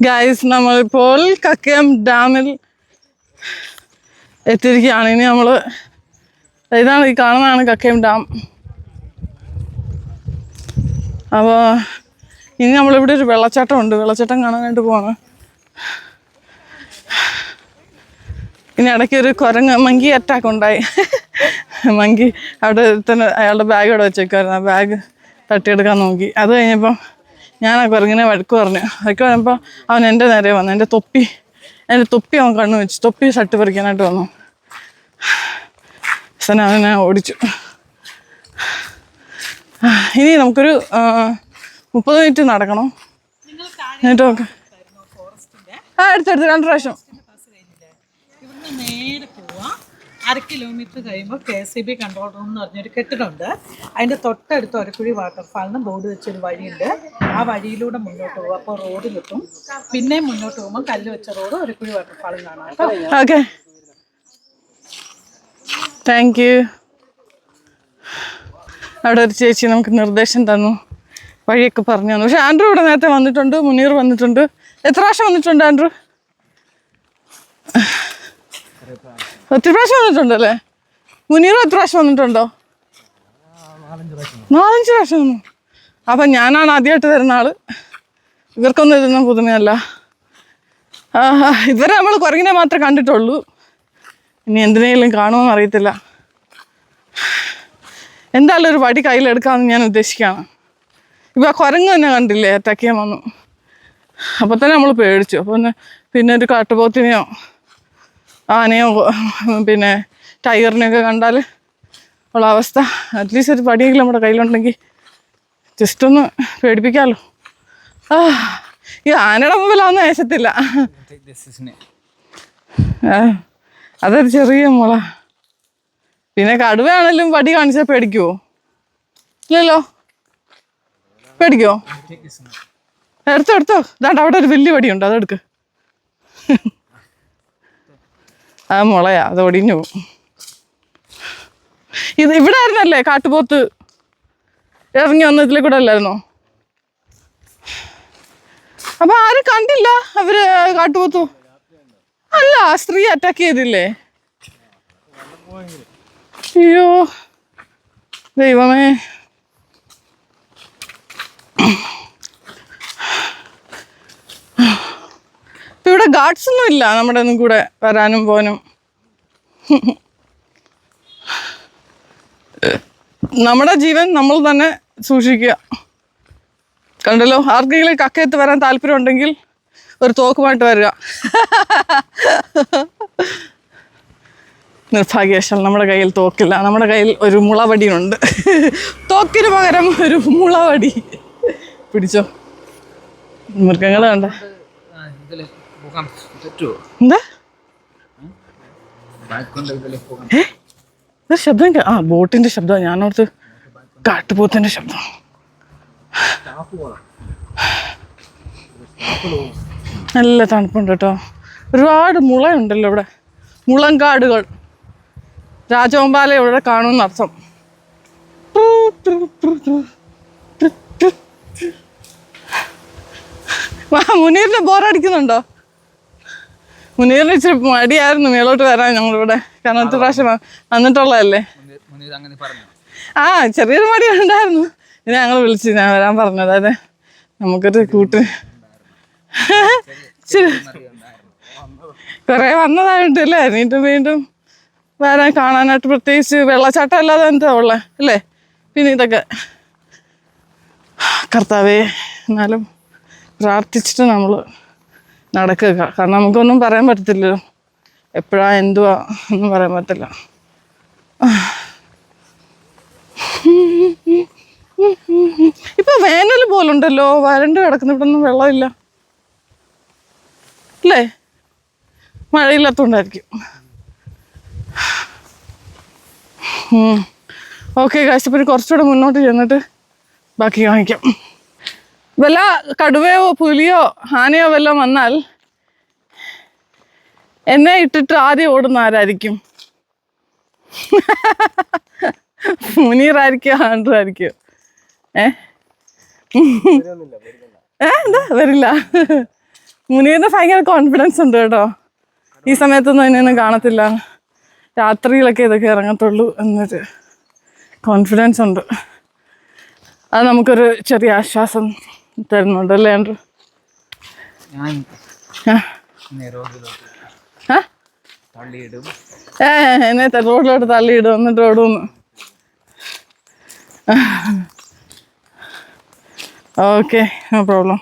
Guys, നമ്മളിപ്പോൾ കക്കയം ഡാമിൽ എത്തിയിരിക്കുകയാണ്. ഇനി നമ്മള് ഇതാണ് ഈ കാണുന്നതാണ് കക്കയം ഡാം. അപ്പോൾ ഇനി നമ്മളിവിടെ ഒരു വെള്ളച്ചാട്ടം ഉണ്ട്, വെള്ളച്ചാട്ടം കാണാനായിട്ട് പോവാണ്. ഇനി ഇടയ്ക്ക് ഒരു മങ്കി അറ്റാക്ക് ഉണ്ടായി. മങ്കി അവിടെ തന്നെ അയാളുടെ ബാഗ് അവിടെ വെച്ചേക്കുമായിരുന്നു. ആ ബാഗ് തട്ടിയെടുക്കാൻ നോക്കി. അത് കഴിഞ്ഞപ്പോൾ ഞാൻ ആ കുരങ്ങിനെ വഴക്ക് പറഞ്ഞപ്പോൾ അവൻ എൻ്റെ നേരെ വന്നു. എൻ്റെ തൊപ്പി അവൻ കണ്ണു വെച്ചു. തൊപ്പി ഷർട്ട് പറിക്കാനായിട്ട് വന്നു. അവനെ ഓടിച്ചു. ഇനി നമുക്കൊരു 30 മിനിറ്റ് നടക്കണം. എന്നിട്ട് നോക്കാം. എടുത്തു 2 പ്രാവശ്യം. നേരെ പോവാം. 1/2 കിലോമീറ്റർ കഴിയുമ്പോൾ KSEB കൺട്രോൾ റൂം എന്ന് പറഞ്ഞൊരു കെട്ടിടമുണ്ട്. അതിൻ്റെ തൊട്ടടുത്ത് ഒരക്കുഴി വാട്ടർഫാളിന് ബോർഡ് വെച്ചൊരു വഴിയുണ്ട്. ആ വഴിയിലൂടെ മുന്നോട്ട് പോകും. അപ്പോൾ റോഡ് കിട്ടും. പിന്നെ മുന്നോട്ട് പോകുമ്പോൾ കല്ല് വെച്ച റോഡ് ഒരക്കുഴി വാട്ടർഫാളും കാണാം. Okay, thank you. അവിടെ ഒരു ചേച്ചി നമുക്ക് നിർദ്ദേശം തന്നു, വഴിയൊക്കെ പറഞ്ഞു തന്നു. പക്ഷെ ആൻഡ്രൂ ഇവിടെ നേരത്തെ വന്നിട്ടുണ്ട്, മുനീർ വന്നിട്ടുണ്ട്. എത്ര പ്രാവശ്യം വന്നിട്ടുണ്ട് ആൻഡ്രൂ? ഒത്തിരി പ്രാവശ്യം വന്നിട്ടുണ്ടല്ലേ? മുനീർ എത്ര പ്രാവശ്യം വന്നിട്ടുണ്ടോ? 4-5 പ്രാവശ്യം വന്നു. അപ്പം ഞാനാണ് ആദ്യമായിട്ട് വരുന്ന ആള്. ഇവർക്കൊന്നും ഇതൊന്നും പുതുമയല്ല. ഇതുവരെ നമ്മൾ കുരങ്ങിനെ മാത്രമേ കണ്ടിട്ടുള്ളൂ. ഇനി എന്തിനേലും കാണുമെന്ന് അറിയത്തില്ല. എന്തായാലും ഒരു വടി കയ്യിലെടുക്കാമെന്ന് ഞാൻ ഉദ്ദേശിക്കുകയാണ്. ഇപ്പോൾ ആ കുരങ്ങ് തന്നെ കണ്ടില്ലേ, അറ്റാക്ക് ചെയ്യാൻ വന്നു. അപ്പോൾ തന്നെ നമ്മൾ പേടിച്ചു. അപ്പോൾ പിന്നെ ഒരു കാട്ടുപോത്തിനെയോ ആനയോ പിന്നെ ടൈഗറിനെയൊക്കെ കണ്ടാൽ ഉള്ള അവസ്ഥ, അറ്റ്ലീസ്റ്റ് ഒരു പടിയെങ്കിലും നമ്മുടെ കയ്യിലുണ്ടെങ്കിൽ ജസ്റ്റ് ഒന്ന് പേടിപ്പിക്കാമല്ലോ. ഈ ആനയുടെ മുമ്പിലാവുന്ന വേശത്തില്ല. അതൊരു ചെറിയ മുള. പിന്നെ കടുവയാണെങ്കിലും വടി കാണിച്ചാൽ പേടിക്കുവോ? ഇല്ലല്ലോ, പേടിക്കുവോ? എടുത്തോ. ഇതാണ്ട് അവിടെ ഒരു വലിയ വടിയുണ്ട്, അതെടുക്ക്. ആ മുളയാ, അത് ഒടിഞ്ഞു പോകും. ഇവിടെ ആയിരുന്നല്ലേ കാട്ടുപോത്ത് ഇറങ്ങി വന്ന ഇതിലെ കൂടെ അല്ലായിരുന്നോ? അപ്പൊ ആരും കണ്ടില്ല അവര് കാട്ടുപോത്തു? അല്ല, സ്ത്രീ അറ്റാക്ക് ചെയ്തില്ലേ? അയ്യോ ദൈവമേ. ഇപ്പം ഇവിടെ ഗാർഡ്സ് ഒന്നും ഇല്ല നമ്മുടെ ഒന്നും കൂടെ വരാനും പോകാനും. നമ്മുടെ ജീവൻ നമ്മൾ തന്നെ സൂക്ഷിക്കുക. കണ്ടല്ലോ, ആർക്കെങ്കിലും കക്കയത്ത് വരാൻ താല്പര്യം ഉണ്ടെങ്കിൽ ഒരു തോക്കുമായിട്ട് വരിക. നിർഭാഗ്യവശാൽ നമ്മുടെ കയ്യിൽ തോക്കില്ല. നമ്മുടെ കയ്യിൽ ഒരു മുളവടിയുണ്ട്. തോക്കിന് പകരം ഒരു മുളവടി. പിടിച്ചോ. മൃഗങ്ങൾ കണ്ട എന്താ ശബ്ദം? ആ, ബോട്ടിന്റെ ശബ്ദം. ഞാനോർത്ത് കാട്ടുപോത്തിന്റെ ശബ്ദം. നല്ല തണുപ്പുണ്ട് കേട്ടോ. ഒരുപാട് മുളയുണ്ടല്ലോ ഇവിടെ. മുളങ്കാടുകൾ. രാജവമ്പാല ഇവിടെ കാണുമെന്ന് അർത്ഥം. മുനീറിന് ബോറടിക്കുന്നുണ്ടോ? മുനീറിന് ഇച്ചിരി മടിയായിരുന്നു മേലോട്ട് വരാൻ ഞങ്ങളിവിടെ. കാരണം 10 പ്രാവശ്യം വന്നിട്ടുള്ളതല്ലേ. ആ, ചെറിയൊരു മടി ഉണ്ടായിരുന്നു. പിന്നെ ഞങ്ങൾ വിളിച്ച് ഞാൻ വരാൻ പറഞ്ഞു. അതായത് നമുക്കൊരു കൂട്ട് കുറേ വന്നതായിട്ടല്ലേ. വീണ്ടും വരാൻ കാണാനായിട്ട്. പ്രത്യേകിച്ച് വെള്ളച്ചാട്ടം അല്ലാതെ എന്താ ഉള്ളത് അല്ലേ? പിന്നെ ഇതൊക്കെ. കർത്താവേ, എന്നാലും പ്രാർത്ഥിച്ചിട്ട് നമ്മൾ നടക്കുക. കാരണം നമുക്കൊന്നും പറയാൻ പറ്റത്തില്ലല്ലോ, എപ്പോഴാ എന്തുവാ ഒന്നും പറയാൻ പറ്റില്ല. ഇപ്പൊ വേനൽ പോലുണ്ടല്ലോ, വരണ്ട് കിടക്കുന്ന. ഇവിടെ ഒന്നും വെള്ളമില്ല അല്ലേ? മഴയില്ലാത്തതുകൊണ്ടായിരിക്കും. ഓക്കെ കാശിപ്പനി കുറച്ചുകൂടെ മുന്നോട്ട് ചെന്നിട്ട് ബാക്കി കാണിക്കാം. വല്ല കടുവയോ പുലിയോ ആനയോ വല്ലതും വന്നാൽ എന്നെ ഇട്ടിട്ട് ആദ്യം ഓടുന്ന ആരായിരിക്കും? മുനീറായിരിക്കും ആൻഡ്രു ആയിരിക്കും. എന്താ വരില്ല? മുനീറിന് ഭയങ്കര കോൺഫിഡൻസ് ഉണ്ട് കേട്ടോ. ഈ സമയത്തൊന്നും അതിനൊന്നും കാണത്തില്ല, രാത്രിയിലൊക്കെ ഇതൊക്കെ ഇറങ്ങത്തുള്ളൂ എന്നൊരു കോൺഫിഡൻസ് ഉണ്ട്. അത് നമുക്കൊരു ചെറിയ ആശ്വാസം തരുന്നുണ്ട് അല്ലേ ആൻഡ്രു? എന്നെ റോഡിലോട്ട് തള്ളിയിടും, എന്നിട്ട് ഓടുന്നു. Okay, no problem.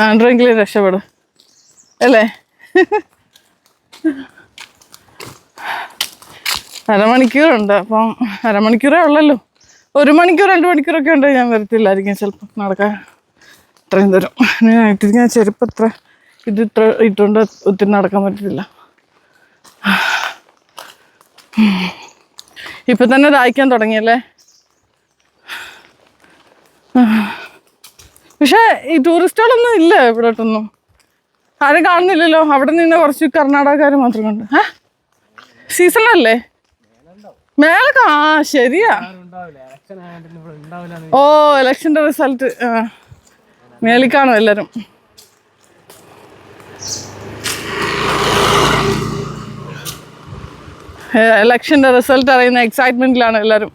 ആൻഡ്രെങ്കിലും രക്ഷപ്പെടും അല്ലേ? അരമണിക്കൂറുണ്ട്. അപ്പം അരമണിക്കൂറേ ഉള്ളല്ലോ. 1 മണിക്കൂർ 2 മണിക്കൂറൊക്കെ ഉണ്ട്. ഞാൻ വരത്തില്ലായിരിക്കും ചിലപ്പോൾ നടക്കാൻ ഇത്രയും ദൂരം. ഞാൻ ഇട്ടിരിക്കുന്ന ചെരുപ്പ് ഇത്ര ഇട്ടുകൊണ്ട് ഒത്തിരി നടക്കാൻ പറ്റത്തില്ല. ഇപ്പം തന്നെ ദാഹിക്കാൻ തുടങ്ങിയല്ലേ? പക്ഷേ ഈ ടൂറിസ്റ്റുകളൊന്നും ഇല്ല ഇവിടോട്ടൊന്നും, ആരും കാണുന്നില്ലല്ലോ. അവിടെ നിന്ന് കുറച്ച് കർണാടകക്കാർ മാത്രം കണ്ട്. സീസണല്ലേ മേളൊക്കെ? ശരിയാ. ഓ, ഇലക്ഷൻ്റെ റിസൾട്ട് മേളിൽ കാണും എല്ലാവരും. ഇലക്ഷൻ്റെ റിസൾട്ട് അറിയുന്ന എക്സൈറ്റ്മെൻറ്റിലാണ് എല്ലാവരും.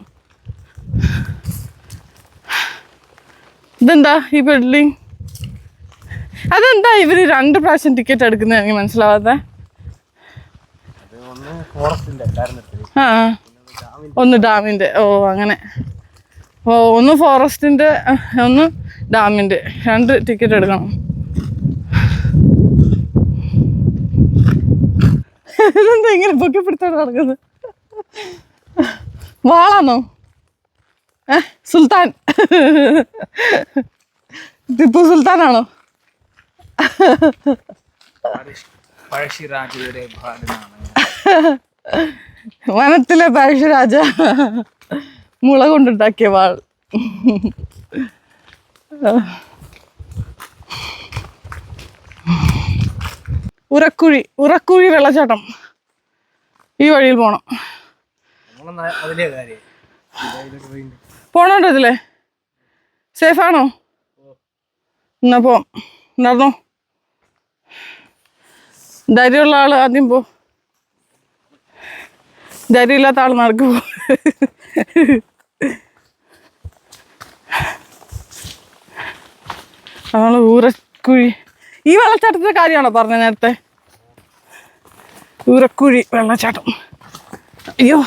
ഇതെന്താ ഈ ബിൽഡിങ്? അതെന്താ ഇവർ 2 പ്രാവശ്യം ടിക്കറ്റ് എടുക്കുന്നത്? എനിക്ക് മനസ്സിലാവാതെ. ആ, ഒന്ന് ഡാമിൻ്റെ. ഓ അങ്ങനെ. ഓ, ഒന്ന് ഫോറസ്റ്റിൻ്റെ, ഒന്ന് ഡാമിൻ്റെ. 2 ടിക്കറ്റ് എടുക്കണം. ഇതെന്താ ഇങ്ങനെ പൊക്കിപ്പിടുത്താണ് നടക്കുന്നത്? വാളാണോ? സുൽത്താൻ, ടിപ്പു സുൽത്താനാണോ? വനത്തിലെ പഴശ്ശിരാജ മുള കൊണ്ടുണ്ടാക്കിയ വാൾ. ഉറക്കുഴി വെള്ളച്ചാട്ടം ഈ വഴിയിൽ പോണം. പോണോണ്ടോ ഇതിലെ? സേഫാണോ? എന്നാ പോവാം. നടന്നോ. ധൈര്യമുള്ള ആൾ ആദ്യം പോ, ധൈര്യമില്ലാത്ത ആൾ നടക്കുമോ? നമ്മൾ ഊരക്കുഴി, ഈ വെള്ളച്ചാട്ടത്തിൻ്റെ കാര്യമാണോ പറഞ്ഞത് നേരത്തെ? ഊരക്കുഴി വെള്ളച്ചാട്ടം. അയ്യോ,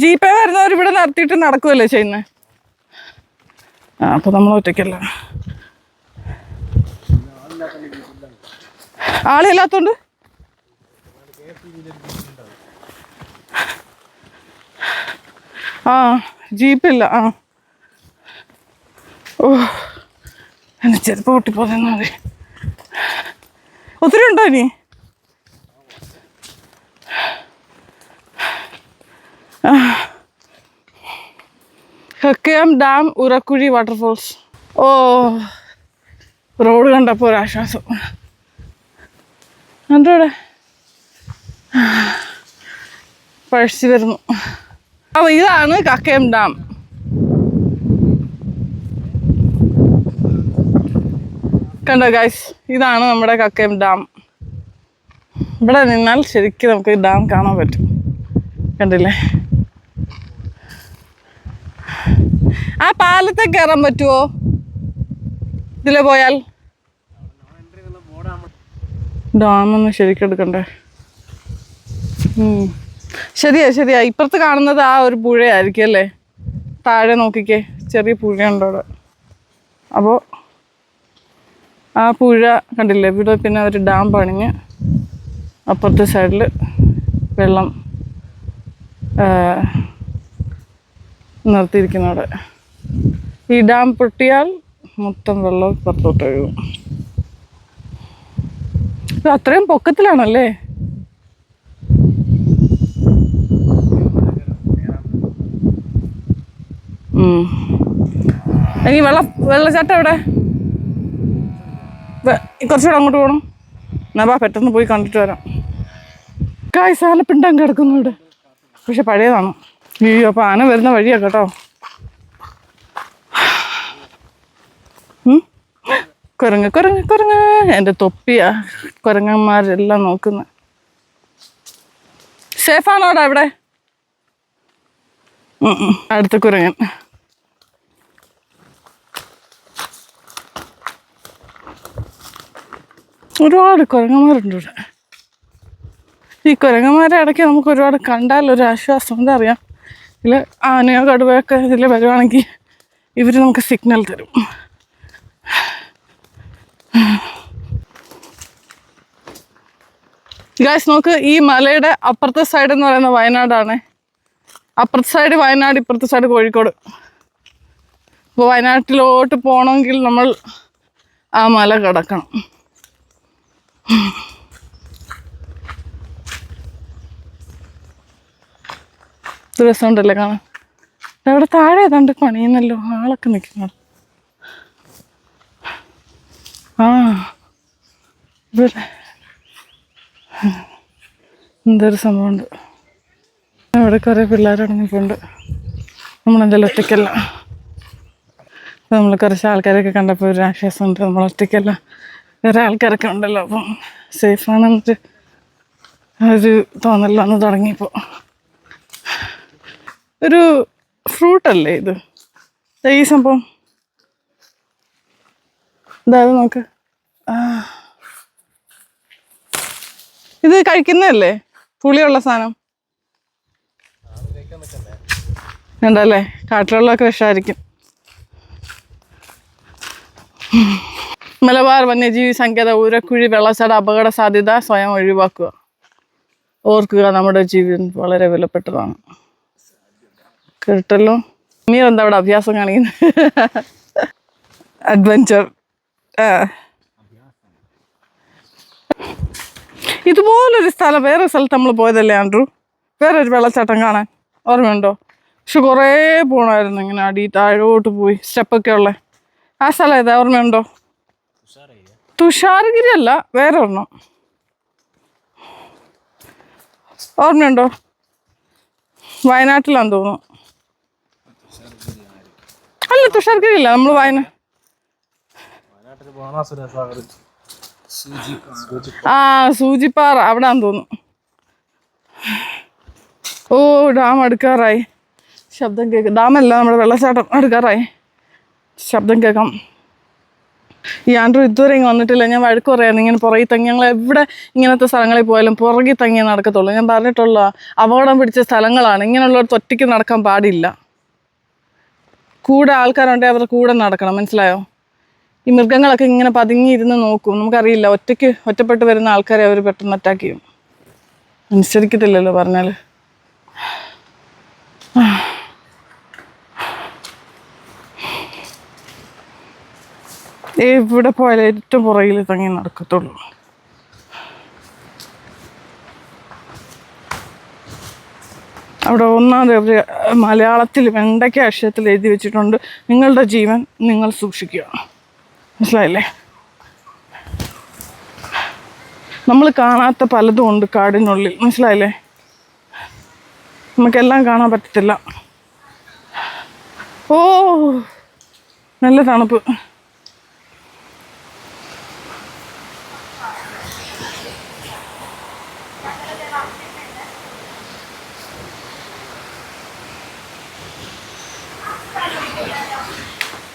ജീപ്പേ വരുന്നവർ ഇവിടെ നിർത്തിയിട്ട് നടക്കുമല്ലേ ചെയ്യുന്നത്? അപ്പോൾ നമ്മൾ ഒറ്റയ്ക്കല്ല. ആളില്ലാത്തോണ്ട് ജീപ്പില്ല. ഓ, എന്നെ ചെരുപ്പ് പൊട്ടിപ്പോകുന്ന മതി. ഒത്തിരി ഉണ്ടോ ഇനി? Kakkayam dam, Urakkuzhi waterfalls. ഓ, റോഡ് കണ്ടപ്പോൾ ഒരാശ്വാസം. കണ്ടോടെ പഴശ്ശി വരുന്നു. അപ്പോൾ ഇതാണ് കക്കയം ഡാം. കണ്ടോ ഗൈസ്, ഇതാണ് നമ്മുടെ കക്കയം ഡാം. ഇവിടെ നിന്നാൽ ശരിക്കും നമുക്ക് ഡാം കാണാൻ പറ്റും. കണ്ടില്ലേ? ആ പാലത്തെ കയറാൻ പറ്റുമോ ഇതിലെ പോയാൽ? ഡാമൊന്ന് ശരിക്കും എടുക്കണ്ടേ? ശരിയാ. ഇപ്പുറത്ത് കാണുന്നത് ആ ഒരു പുഴയായിരിക്കും അല്ലേ? താഴെ നോക്കിക്കേ, ചെറിയ പുഴയുണ്ട് അവിടെ. അപ്പോൾ ആ പുഴ കണ്ടില്ലേ? ഇവിടെ പിന്നെ ഒരു ഡാം പണിഞ്ഞ് അപ്പുറത്തെ സൈഡിൽ വെള്ളം നിർത്തിയിരിക്കുന്നു. അവിടെ ഈ ഡാം പൊട്ടിയാൽ മൊത്തം വെള്ളം പുറത്തോട്ട് ഒഴുകും. ഇത് അത്രയും പൊക്കത്തിലാണല്ലേ? ഇനി വെള്ളച്ചാട്ടം എവിടെ? കുറച്ചുകൂടെ അങ്ങോട്ട് പോകണം. എന്നാ പെട്ടെന്ന് പോയി കണ്ടിട്ട് വരാം. കായ്സാലപ്പിണ്ടം കിടക്കുന്നു ഇവിടെ, പക്ഷെ പഴയതാണ്. അയ്യോ, അപ്പൊ ആന വരുന്ന വഴിയാ കേട്ടോ. കുരങ്ങ് കുരങ്ങ് കുരങ്ങ്, എൻ്റെ തൊപ്പിയാ കുരങ്ങന്മാരെല്ലാം നോക്കുന്നത്. സേഫാണോടാ ഇവിടെ? അടുത്ത കുരങ്ങൻ. ഒരുപാട് കുരങ്ങന്മാരുണ്ട് ഇവിടെ. ഈ കുരങ്ങന്മാരെ ഇടയ്ക്ക് നമുക്ക് ഒരുപാട് കണ്ടാൽ ഒരു ആശ്വാസം. എന്താ അറിയാം, ഇതിൽ ആനയോ കടുവയൊക്കെ ഇതിൽ വരുവാണെങ്കിൽ ഇവർ നമുക്ക് സിഗ്നൽ തരും. ഗായ്സ് നോക്ക്, ഈ മലയുടെ അപ്പുറത്തെ സൈഡ് എന്ന് പറയുന്നത് വയനാടാണ്. അപ്പുറത്തെ സൈഡ് വയനാട്, ഇപ്പുറത്തെ സൈഡ് കോഴിക്കോട്. അപ്പോൾ വയനാട്ടിലോട്ട് പോകണമെങ്കിൽ നമ്മൾ ആ മല കടക്കണം. ഇത് രസമുണ്ടല്ലേ കാണാൻ. അവിടെ താഴെ ഏതാണ്ട് പണിയുന്നല്ലോ, ആളൊക്കെ നിൽക്കുന്നത്. ആ ഇവിടെ എന്തൊരു സംഭവമുണ്ട്. അവിടെ കുറേ പിള്ളേരടങ്ങിയിട്ടുണ്ട്. നമ്മളെന്തായാലും ഒറ്റയ്ക്കല്ല. നമ്മൾ കുറച്ച് ആൾക്കാരൊക്കെ കണ്ടപ്പോൾ ഒരു ആശ്വാസമുണ്ട്. നമ്മൾ ഒറ്റയ്ക്കല്ല, വേറെ ആൾക്കാരൊക്കെ ഉണ്ടല്ലോ, അപ്പം സേഫാണെന്നൊരു തോന്നൽ വന്ന് തുടങ്ങിയപ്പോൾ. ഒരു ഫ്രൂട്ടല്ലേ ഇത്? ഈ സംഭവം ഇതായത് നോക്ക്. ഇത് കഴിക്കുന്നതല്ലേ, പുളിയുള്ള സാധനം ഉണ്ടല്ലേ? കാട്ടിലുള്ളതൊക്കെ വിഷമായിരിക്കും. മലബാർ വന്യജീവി സങ്കേത ഊരക്കുഴി വെള്ളച്ചാട്ട അപകട സാധ്യത സ്വയം ഒഴിവാക്കുക. ഓർക്കുക, നമ്മുടെ ജീവിതം വളരെ വിലപ്പെട്ടതാണ്. കേട്ടല്ലോ. നീ എന്താ അവിടെ അഭ്യാസം കാണിക്കുന്നത്? അഡ്വഞ്ചർ. ഇതുപോലൊരു സ്ഥലം വേറെ സ്ഥലത്ത് നമ്മൾ പോയതല്ലേ ആൻഡ്രു? വേറൊരു വെള്ളച്ചാട്ടം കാണാൻ ഓർമ്മയുണ്ടോ? പക്ഷെ കുറേ പോകണമായിരുന്നു, ഇങ്ങനെ അടി താഴോട്ട് പോയി സ്റ്റെപ്പൊക്കെ ഉള്ള ആ സ്ഥലം ഏതാ, ഓർമ്മയുണ്ടോ? തുഷാരഗിരി അല്ല, വേറെ ഒരെണ്ണം ഓർമ്മയുണ്ടോ? വയനാട്ടിലാന്ന് തോന്നുന്നു. അല്ല, തുഷാരഗിരി ഇല്ല, നമ്മൾ സൂചിപ്പാറ അവിടാന്ന് തോന്നുന്നു. ഓ, ഡാം അടുക്കാറായി, ശബ്ദം കേൾക്കാം. ഡാമല്ല, നമ്മുടെ വെള്ളച്ചാട്ടം അടുക്കാറായി, ശബ്ദം കേൾക്കാം. ഈ ആൻഡ്രു ഇതുവരെ ഇങ്ങനെ വന്നിട്ടില്ല. ഞാൻ വഴക്ക് പറയായിരുന്നു, ഇങ്ങനെ പുറകെ തങ്ങി. ഞങ്ങൾ എവിടെ ഇങ്ങനത്തെ സ്ഥലങ്ങളിൽ പോയാലും പുറകെ തങ്ങിയേ നടക്കത്തുള്ളൂ. ഞാൻ പറഞ്ഞിട്ടുള്ള അപകടം പിടിച്ച സ്ഥലങ്ങളാണ്, ഇങ്ങനെയുള്ളവർ ഒറ്റയ്ക്ക് നടക്കാൻ പാടില്ല. കൂടെ ആൾക്കാരുണ്ടെങ്കിൽ അവരുടെ കൂടെ നടക്കണം, മനസ്സിലായോ? ഈ മൃഗങ്ങളൊക്കെ ഇങ്ങനെ പതുങ്ങിയിരുന്ന് നോക്കും. നമുക്കറിയില്ല, ഒറ്റപ്പെട്ട് വരുന്ന ആൾക്കാരെ അവർ പെട്ടെന്ന് അറ്റാക്ക് ചെയ്യും. അനുസരിക്കത്തില്ലല്ലോ പറഞ്ഞാൽ. എവിടെ പോയാലും ഏറ്റവും പുറകിൽ തങ്ങി നടക്കത്തുള്ളൂ. അവിടെ ഒന്നാമത് മലയാളത്തിൽ വെണ്ടയ്ക്ക അക്ഷരത്തിൽ എഴുതി വെച്ചിട്ടുണ്ട്, നിങ്ങളുടെ ജീവൻ നിങ്ങൾ സൂക്ഷിക്കുക. മനസ്സിലായില്ലേ? നമ്മൾ കാണാത്ത പലതും ഉണ്ട് കാടിനുള്ളിൽ, മനസ്സിലായില്ലേ? നമുക്കെല്ലാം കാണാൻ പറ്റത്തില്ല. ഓ, നല്ല തണുപ്പ്.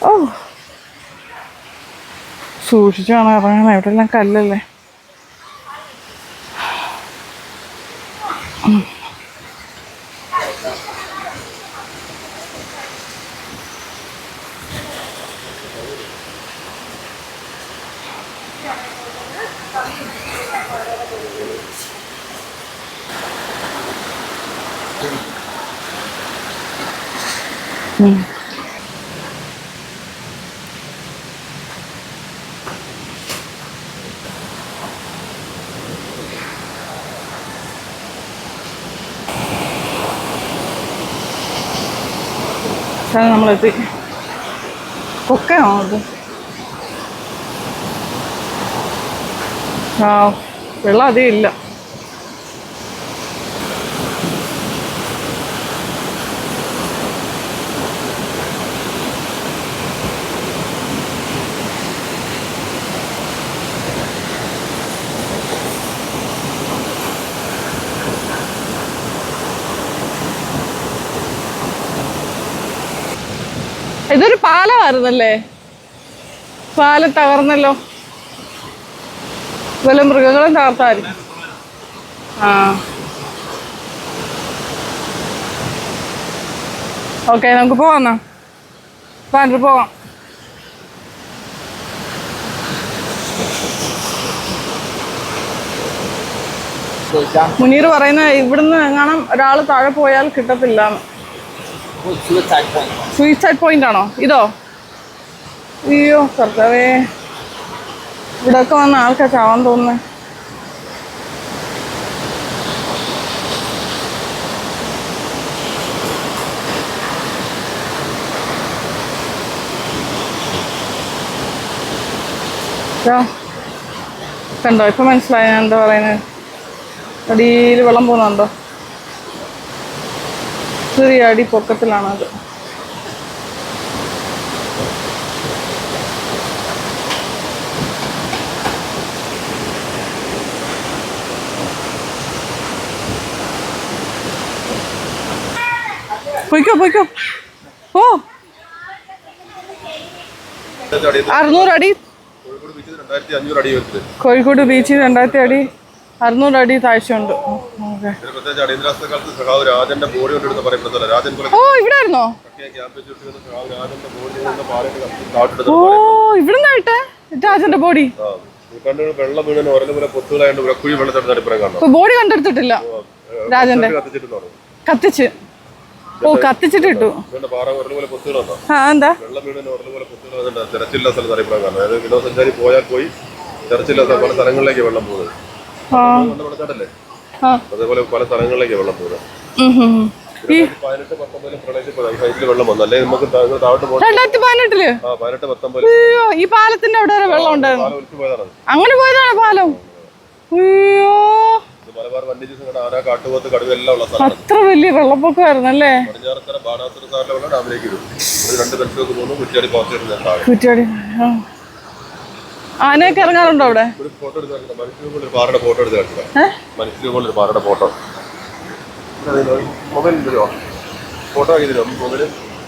ഓ, സൂക്ഷിച്ചാണ് ഇറങ്ങണം, എവിടെയെല്ലാം കല്ലല്ലേ. നമ്മളെത്തി. കൊക്കയാണോ അത്? ആ, വെള്ളം അധികം ഇല്ല. ഇതൊരു പാലമായിരുന്നല്ലേ? പാലം തകർന്നല്ലോ. വല്ല മൃഗങ്ങളും തകർത്തായിരിക്കും. ആ ഓക്കെ, നമുക്ക് പോവാം എന്നാ. പോവാം. മുനീർ പറയുന്നത് ഇവിടുന്ന് എങ്ങാനും ഒരാൾ താഴെ പോയാൽ കിട്ടത്തില്ല. സൂയിസൈഡ് പോയിന്റ് ആണോ ഇതോ? അയ്യോ കർത്താവേ, ഇവിടെയൊക്കെ വന്ന ആൾക്കാർ ചാവാൻ തോന്നുന്നേ. കണ്ടോ, ഇപ്പൊ മനസ്സിലായി ഞാൻ എന്താ പറയുന്നത്. അടിയിൽ വെള്ളം പോകുന്നുണ്ടോ? ചെറിയ അടി പൊക്കത്തിലാണത്. പോയിക്കോ പോയിക്കോ ഓ. 600 അടി കോഴിക്കോട് ബീച്ചിൽ 2000 അടി 600 അടി താഴ്ചയുണ്ട്. ഓ ഇവിടെ ആയിരുന്നോ? ഓ ഇവിടുന്നായിട്ട് രാജന്റെ ബോഡി ബോഡി കണ്ടെടുത്തിട്ടില്ല. രാജന്റെ കത്തിച്ച് ഓ കത്തിച്ചിട്ട് ഇട്ടു. എന്താ വിനോദസഞ്ചാരി പോയാൽ പോയി തെരച്ചില്ലാത്ത പല സ്ഥലങ്ങളിലേക്ക് വെള്ളം പോകുന്നത്. അതേപോലെ പല സ്ഥലങ്ങളിലേക്ക് വെള്ളം പോകുന്നത്. 2018-19 വെള്ളം വന്നു. അല്ലെ നമുക്ക് 2018 ഈ പാലത്തിന്റെ അവിടെ വരെ വെള്ളം ഉണ്ടായിരുന്നു. അങ്ങനെ പോയതാണ് പാലം. അയ്യോ അത്ര വലിയ വെള്ളപ്പൊക്കമായിരുന്നു അല്ലേ? കുറ്റിയാടി ആനയൊക്കെ ഇറങ്ങാറുണ്ടോ അവിടെ?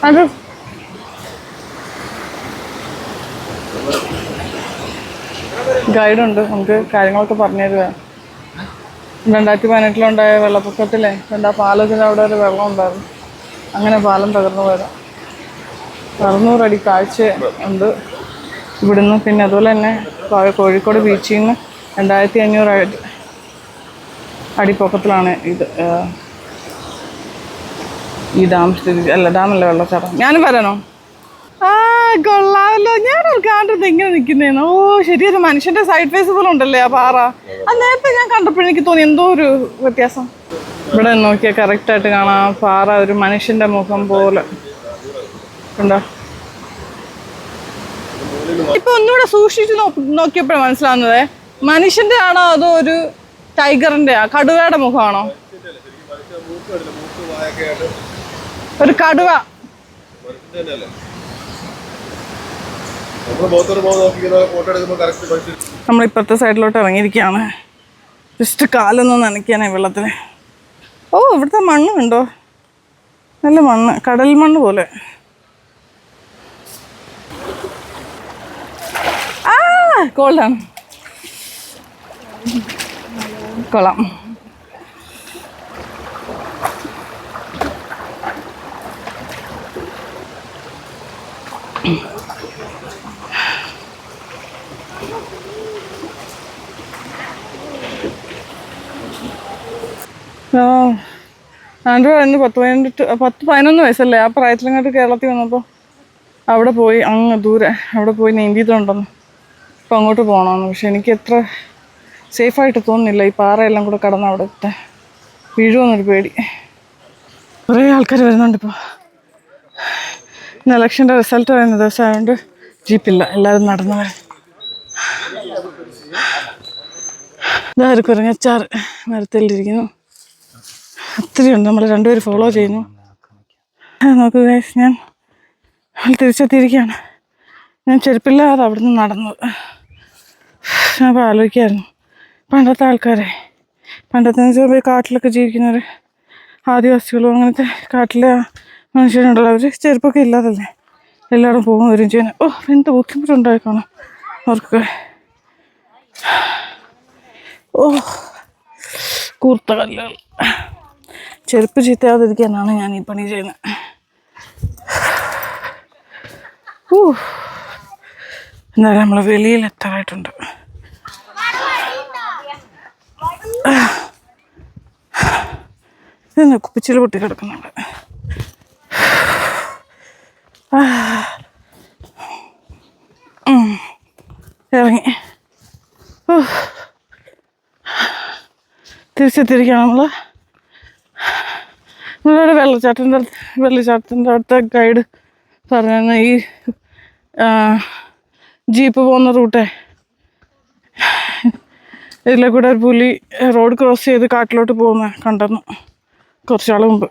അത് ഗൈഡുണ്ട്, നമുക്ക് കാര്യങ്ങളൊക്കെ പറഞ്ഞു തരുക. 2018 വെള്ളപ്പൊക്കത്തിലെ എന്താ പാലത്തിന് അവിടെ ഒരു വെള്ളം ഉണ്ടായിരുന്നു. അങ്ങനെ പാലം തകർന്നു പോയതാണ്. 600 അടി താഴ്ച ഉണ്ട് ഇവിടുന്ന്. പിന്നെ അതുപോലെ തന്നെ കോഴിക്കോട് ബീച്ചിൽ നിന്ന് 2500 അടിപ്പൊക്കത്തിലാണ് ഈ ഡാം സ്ഥിതി. അല്ല ഡാമല്ല, വെള്ളച്ചാട്ടം. ഞാനും വരണോ? ആ കൊള്ളാമല്ലോ. ഞാൻ കാണുന്നത് ഇങ്ങനെ നിൽക്കുന്നേന്ന്. ഓ ശരിയൊരു മനുഷ്യന്റെ സൈഡ് ഫേസ് പോലെ ഉണ്ടല്ലേ ആ പാറ. അത് നേരത്തെ ഞാൻ കണ്ടപ്പോഴെനിക്ക് തോന്നി എന്തോ ഒരു വ്യത്യാസം. ഇവിടെ നോക്കിയാൽ കറക്റ്റായിട്ട് കാണാം പാറ ഒരു മനുഷ്യന്റെ മുഖം പോലെ ഉണ്ടോ. ഇപ്പൊ ഒന്നുകൂടെ സൂക്ഷിച്ച് നോക്കിയപ്പോഴാണ് മനസ്സിലാവുന്നത് മനുഷ്യന്റെ ആണോ അതോ ഒരു ടൈഗറിന്റെ കടുവയുടെ മുഖമാണോ? ഒരു കടുവ. നമ്മൾ ഇപ്പുറത്തെ സൈഡിലോട്ട് ഇറങ്ങിയിരിക്കുകയാണ്. ജസ്റ്റ് കാലൊന്നും നനയ്ക്കാനായി വെള്ളത്തിൽ. ഓ ഇവിടുത്തെ മണ്ണ് കണ്ടോ, നല്ല മണ്ണ്, കടൽ മണ്ണ് പോലെ. ആ കോൾഡാണ്, കൊള്ളാം. ആൻഡ്രോ ആയിരുന്നു 10-11 വയസ്സല്ലേ ആ പ്രായത്തിലങ്ങോട്ട് കേരളത്തിൽ വന്നപ്പോൾ അവിടെ പോയി അങ്ങ് ദൂരെ അവിടെ പോയി നീന്തിയിട്ടുണ്ടെന്ന്. അപ്പോൾ അങ്ങോട്ട് പോകണമെന്ന്. പക്ഷെ എനിക്ക് എത്ര സേഫായിട്ട് തോന്നുന്നില്ല ഈ പാറയെല്ലാം കൂടെ കടന്ന് അവിടെ എത്താൻ. വീഴുമെന്നൊരു പേടി. കുറേ ആൾക്കാർ വരുന്നുണ്ട് ഇപ്പോൾ. ഇന്ന് ഇലക്ഷൻ്റെ റിസൾട്ട് വരുന്ന ദിവസമായതുകൊണ്ട് ജീപ്പില്ല, എല്ലാവരും നടന്നു വരും. ഇതാരും കുരങ്ങച്ചാറ് മരത്തിലിരിക്കുന്നു. ഒത്തിരിയുണ്ട്. നമ്മൾ രണ്ടുപേരും ഫോളോ ചെയ്യുന്നു. നോക്കുക ഗൈസ്, ഞാൻ തിരിച്ചെത്തിയിരിക്കുകയാണ്. ഞാൻ ചെരുപ്പില്ലാതെ അവിടെ നിന്ന് നടന്നത്. ഞാൻ അപ്പോൾ ആലോചിക്കായിരുന്നു പണ്ടത്തെ ആൾക്കാരെ, പണ്ടത്തെ കാട്ടിലൊക്കെ ജീവിക്കുന്നവർ, ആദിവാസികളും അങ്ങനത്തെ കാട്ടിലെ മനുഷ്യരുണ്ടല്ലോ, അവർ ചെരുപ്പൊക്കെ ഇല്ലാതല്ലേ എല്ലാവരും പോകും വരും ചെയ്യുന്നത്. ഓ എന്ത് ബുദ്ധിമുട്ടുണ്ടായി കാണാം അവർക്ക്. ഓ കൂർത്ത കല്ലുകൾ. ചെരുപ്പ് ചീത്തയാതിരിക്കാനാണ് ഞാൻ ഈ പണി ചെയ്യുന്നത്. എന്നാലും നമ്മൾ വെളിയിൽ എത്താറായിട്ടുണ്ട്. ഇന്ന് കുപ്പിച്ചിൽ പൊട്ടി കിടക്കുന്നുണ്ട്. ഇറങ്ങി തിരിച്ചെത്തിയിരിക്കുകയാണ് നമ്മളിവിടെ വെള്ളച്ചാട്ടത്തിൻ്റെ അടുത്ത ഗൈഡ് പറഞ്ഞു ഈ ജീപ്പ് പോകുന്ന റൂട്ടേ ഇതിലെ കൂടെ ഒരു പുലി റോഡ് ക്രോസ് ചെയ്ത് കാട്ടിലോട്ട് പോകുന്ന കണ്ടെന്നു കുറച്ചാൾ മുമ്പ്.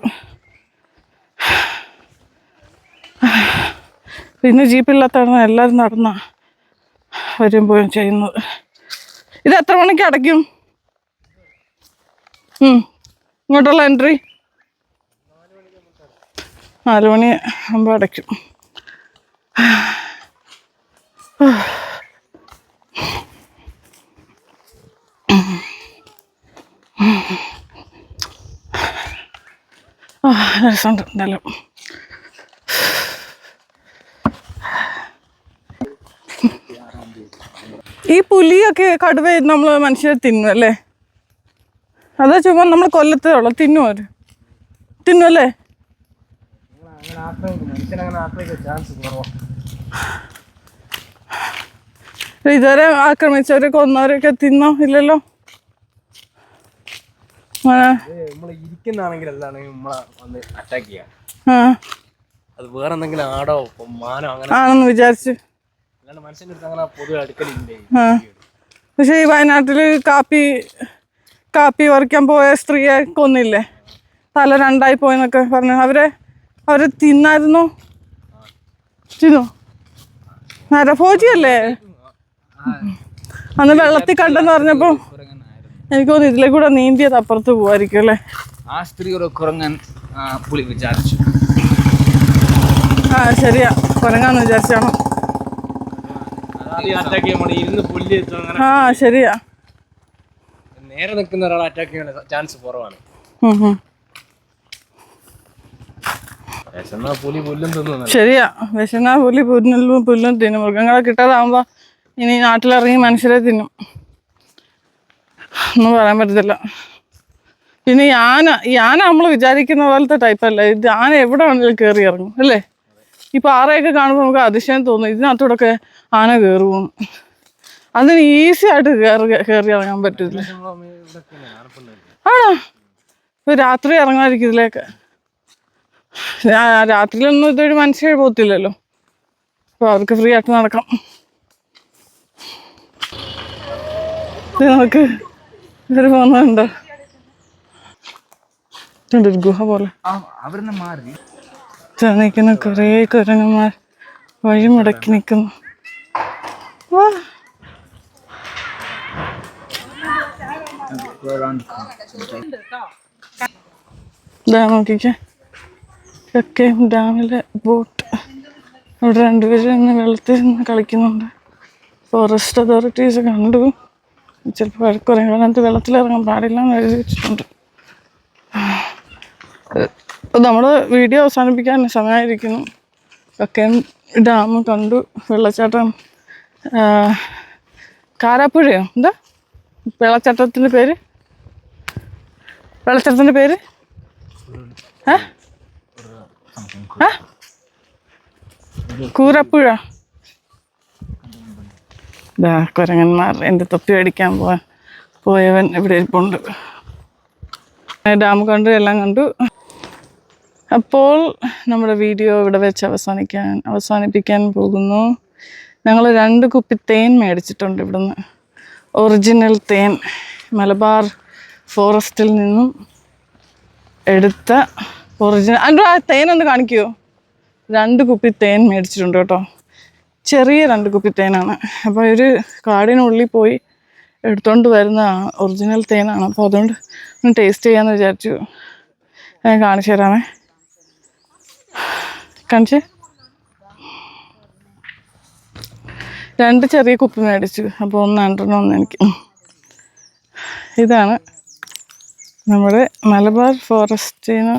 പിന്നെ ജീപ്പില്ലാത്തതാണ് എല്ലാവരും നടന്ന വരും പോയും ചെയ്യുന്നത്. ഇത് എത്ര മണിക്ക് അടയ്ക്കും? ഇങ്ങോട്ടുള്ള എൻട്രി 4 മണി ആകുമ്പോൾ അടയ്ക്കും. രസമുണ്ട് എന്തായാലും. ഈ പുലിയൊക്കെ കടുവ നമ്മൾ മനുഷ്യരെ തിന്നും അല്ലേ? അതാ ചുമ്മാ നമ്മൾ കൊല്ലത്തേ ഉള്ളു. തിന്നും അവർ തിന്നുമല്ലേ? ഇതുവരെ ആക്രമിച്ചവരെ കൊന്നവരൊക്കെ തിന്നോ? ഇല്ലല്ലോ. ആണെന്ന് വിചാരിച്ചു. പക്ഷെ ഈ വയനാട്ടില് കാപ്പി പറിക്കാൻ പോയ സ്ത്രീയെ കൊന്നില്ലേ? തല 2 പോയെന്നൊക്കെ പറഞ്ഞു. അവരെ തിന്നായിരുന്നു. തിന്നോ? നരഭോജിയല്ലേ? അന്ന് വെള്ളത്തിൽ കണ്ടെന്ന് പറഞ്ഞപ്പോ എനിക്ക് തോന്നുന്നു ഇതിലെ കൂടെ നീന്തിയത് അപ്പുറത്ത് പോവായിരിക്കും അല്ലേ? ശരിയാ, കുരങ്ങാന്ന് വിചാരിച്ചാണോ? ശരിയാ. നേരെ നിൽക്കുന്ന ഒരാളെ അറ്റാക്ക് ചെയ്യാൻ ചാൻസ് കുറവാണ്. ശരിയാ, വിശന്നാ പുലി പുല്ലും തിന്നും. മൃഗങ്ങളെ കിട്ടാതാവുമ്പോ ഇനി നാട്ടിലിറങ്ങി മനുഷ്യരെ തിന്നും. ഒന്നും പറയാൻ പറ്റത്തില്ല. പിന്നെ യാന നമ്മൾ വിചാരിക്കുന്ന പോലത്തെ ടൈപ്പല്ല. ഇത് ആന എവിടെ വേണമെങ്കിലും കയറി ഇറങ്ങും അല്ലേ? ഈ പാറയൊക്കെ കാണുമ്പോൾ നമുക്ക് അതിശയം തോന്നും ഇതിനകത്തൂടെയൊക്കെ ആന കയറും. അതിന് ഈസി ആയിട്ട് കയറി ഇറങ്ങാൻ പറ്റില്ല. ആണോ? ഇപ്പൊ രാത്രി ഇറങ്ങാതിരിക്കും ഇതിലേക്ക്. രാത്രിയിലൊന്നും ഇതൊരു മനുഷ്യർ പോകത്തില്ലല്ലോ. അപ്പൊ അവർക്ക് ഫ്രീ ആയിട്ട് നടക്കാം. നമുക്ക് ഇവര് പോകുന്നുണ്ടോ? ഒരു ഗുഹ പോലെ നിൽക്കുന്ന കുറേ കുരങ്ങന്മാർ വഴി മുടക്കി നിൽക്കുന്നു. നോക്കിക്കേ, കക്കയം ഡാമിലെ ബോട്ട്. അവിടെ 2 പേര് ഇന്ന് വെള്ളത്തിൽ നിന്ന് കളിക്കുന്നുണ്ട്. ഫോറസ്റ്റ് അതോറിറ്റീസ് കണ്ടു. ചിലപ്പോൾ വഴക്കുറയും. അതിനകത്ത് വെള്ളത്തിലിറങ്ങാൻ പാടില്ല എന്ന് എഴുതി വെച്ചിട്ടുണ്ട്. അപ്പോൾ നമ്മൾ വീഡിയോ അവസാനിപ്പിക്കാൻ സമയമായിരിക്കുന്നു. കക്കയം ഡാം കണ്ടു. വെള്ളച്ചാട്ടം കാരാപ്പുഴയോ എന്താ വെള്ളച്ചാട്ടത്തിൻ്റെ പേര്? കൂരപ്പുഴ. കുരങ്ങന്മാർ എൻ്റെ തൊപ്പി അടിക്കാൻ പോയവൻ ഇവിടെ ഇരിപ്പുണ്ട്. ഡാം കണ്ടു, എല്ലാം കണ്ടു. അപ്പോൾ നമ്മുടെ വീഡിയോ ഇവിടെ വെച്ച് അവസാനിപ്പിക്കാൻ പോകുന്നു. ഞങ്ങൾ 2 കുപ്പി തേൻ മേടിച്ചിട്ടുണ്ട് ഇവിടുന്ന്. ഒറിജിനൽ തേൻ, മലബാർ ഫോറസ്റ്റിൽ നിന്നും എടുത്ത ഒറിജിനൽ. അതിൻ്റെ ആ തേനൊന്ന് കാണിക്കുമോ? 2 കുപ്പി തേൻ മേടിച്ചിട്ടുണ്ട് കേട്ടോ. ചെറിയ 2 കുപ്പി തേനാണ്. അപ്പോൾ ഒരു കാടിനുള്ളിൽ പോയി എടുത്തുകൊണ്ട് വരുന്ന ഒറിജിനൽ തേനാണ്. അപ്പോൾ അതുകൊണ്ട് ഒന്ന് ടേസ്റ്റ് ചെയ്യാമെന്ന് വിചാരിച്ചു. ഞാൻ കാണിച്ചു തരാമേ. കാണിച്ചേ. 2 ചെറിയ കുപ്പി മേടിച്ചു. അപ്പോൾ 1 ആൻഡ്രനും 1 എനിക്ക്. ഇതാണ് നമ്മുടെ മലബാർ ഫോറസ്റ്റിന്